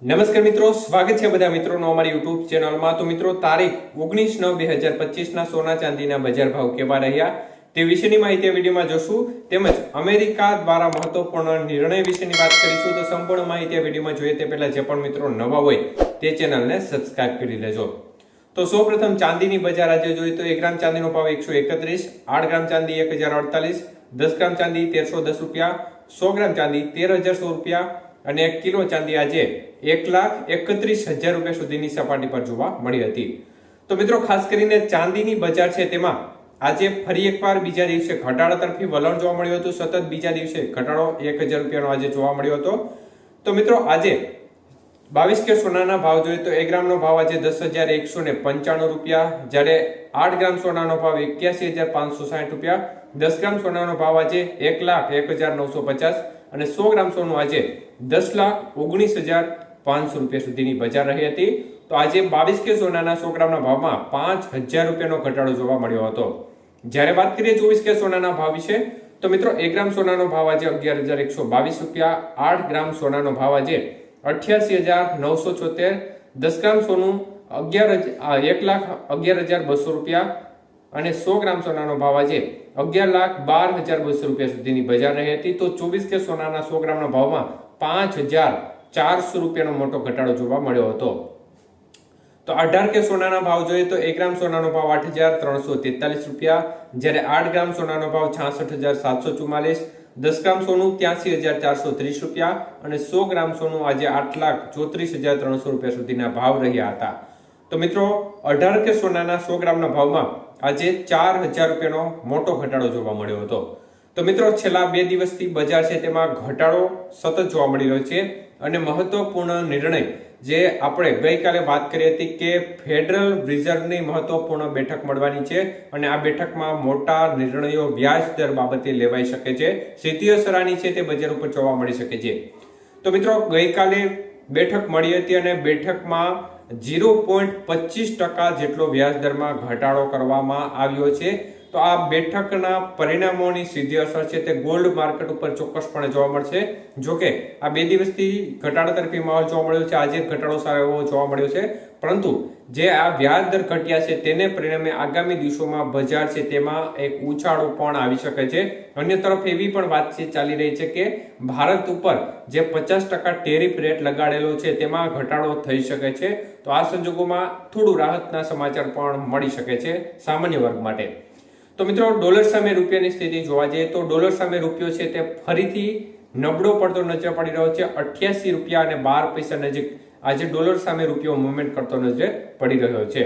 નમસ્કાર મિત્રો, સ્વાગત છે બધા મિત્રોનો અમારી યુટ્યુબ ચેનલમાં। તો મિત્રો, તારીખ 19/9/2025 સોના ચાંદીના બજાર ભાવ કેવા રહ્યા તે વિશેની માહિતી આ વિડીયોમાં જોશું, તેમજ અમેરિકા દ્વારા મહત્વપૂર્ણ નિર્ણય વિશેની વાત કરીશું। તો સંપૂર્ણ માહિતી આ વિડીયોમાં જોઈએ તે પહેલા જે પણ મિત્રો નવા હોય તે ચેનલને સબસ્ક્રાઇબ કરી લેજો। તો સૌપ્રથમ ચાંદીની બજાર આજે જોઈએ તો 1 ગ્રામ ચાંદીનો ભાવ 131, 8 ગ્રામ ચાંદી 1048, 10 ગ્રામ ચાંદી 1310 રૂપિયા, 100 ગ્રામ ચાંદી 13100 રૂપિયા અને 1 કિલો ચાંદી આજે 1,31,000 રૂપિયા સુધીની સપાટી પર જોવા મળી હતી। તો મિત્રો, ખાસ કરીને ચાંદીની બજાર છે તેમાં આજે ફરી એકવાર બીજા દિવસે ઘટાડા તરફી વલણ જોવા મળ્યું હતું। સતત બીજા દિવસે ઘટાડો 1000 રૂપિયાનો આજે જોવા મળ્યો હતો। તો મિત્રો, આજે 22 કે સોનાના ભાવ જોઈએ તો 1 ગ્રામનો ભાવ આજે 10,195 રૂપિયા, જ્યારે 8 ગ્રામ સોનાનો ભાવ 81,560 રૂપિયા, 10 ગ્રામ સોનાનો ભાવ આજે 1,01,950 અને 100 ગ્રામ સોનું આજે 10,19,500 રૂપિયા સુધીની બજાર રહી હતી। તો આજે 22 કે સોનાના 100 ગ્રામના ભાવમાં 5,000 રૂપિયાનો ઘટાડો જોવા મળ્યો હતો। જ્યારે વાત કરીએ 24 કે સોનાના ભાવ વિશે તો મિત્રો, 1 ગ્રામ સોનાનો ભાવ આજે 11,122 રૂપિયા, 8 ગ્રામ સોનાનો ભાવ આજે 88,976, 10 ગ્રામ સોનું 1,11,200 રૂપિયા અને 100 ગ્રામ સોનાનો ભાવ આજે 11,12,200 રૂપિયા સુધીની બજાર રહી હતી। તો 24 કે સોનાના 100 ગ્રામના ભાવમાં 5,400 રૂપિયાનો મોટો ઘટાડો જોવા મળ્યો હતો। તો 18 કે સોનાના ભાવ જોઈએ તો 1 ગ્રામ સોનાનો ભાવ 8,343 રૂપિયા, જ્યારે 8 ગ્રામ સોનાનો ભાવ 66,744, 10 ગ્રામ સોનું 83,430 રૂપિયા અને 100 ગ્રામ સોનું આજે 8,34,300 રૂપિયા સુધીના ભાવ રહ્યા હતા। તો મિત્રો, 18 કે સોનાના 100 ગ્રામના ભાવમાં આજે 4,000 રૂપિયાનો મોટો ઘટાડો જોવા મળ્યો હતો। તો મિત્રો, છેલ્લા 2 દિવસથી બજાર છે તેમાં ઘટાડો સતત જોવા મળી રહ્યો છે અને મહત્વપૂર્ણ નિર્ણય જે આપણે ગઈકાલે વાત કરી હતી કે ફેડરલ રિઝર્વની મહત્વપૂર્ણ બેઠક મળવાની છે અને આ બેઠકમાં મોટા નિર્ણયો વ્યાજ દર બાબતે લેવાઈ શકે છે, સીધી અસર આની છે તે બજાર ઉપર જોવા મળી શકે છે। તો મિત્રો, ગઈકાલે બેઠક મળી હતી અને બેઠકમાં 0.25% જેટલો વ્યાજ દરમાં ઘટાડો કરવામાં આવ્યો છે। તો આ બેઠકના પરિણામોની સીધી અસર છે તે ગોલ્ડ માર્કેટ ઉપર ચોક્કસપણે જોવા મળશે। જો કે આ 2 દિવસથી ઘટાડા તરફી માહોલ જોવા મળ્યો છે, આજે ઘટાડો સારો એવો જોવા મળ્યો છે, પરંતુ જે આ વ્યાજ દર ઘટ્યા છે તેને પરિણામે આગામી દિવસોમાં બજાર છે તેમાં એક ઉછાળો પણ આવી શકે છે। અન્ય તરફ એવી પણ વાતચીત ચાલી રહી છે કે ભારત ઉપર જે 50% ટેરિફ રેટ લગાડેલો છે તેમાં ઘટાડો થઈ શકે છે। તો આ સંજોગોમાં થોડું રાહતના સમાચાર પણ મળી શકે છે સામાન્ય વર્ગ માટે। તો મિત્રો, ડોલર સામે રૂપિયાની સ્થિતિ જોવા જઈએ તો ડોલર સામે રૂપિયો છે તે ફરીથી નબળો પડતો નજર પડી રહ્યો છે। 88 રૂપિયા અને 12 પૈસા નજીક આજે ડોલર સામે રૂપિયો મૂવમેન્ટ કરતો નજરે પડી રહ્યો છે।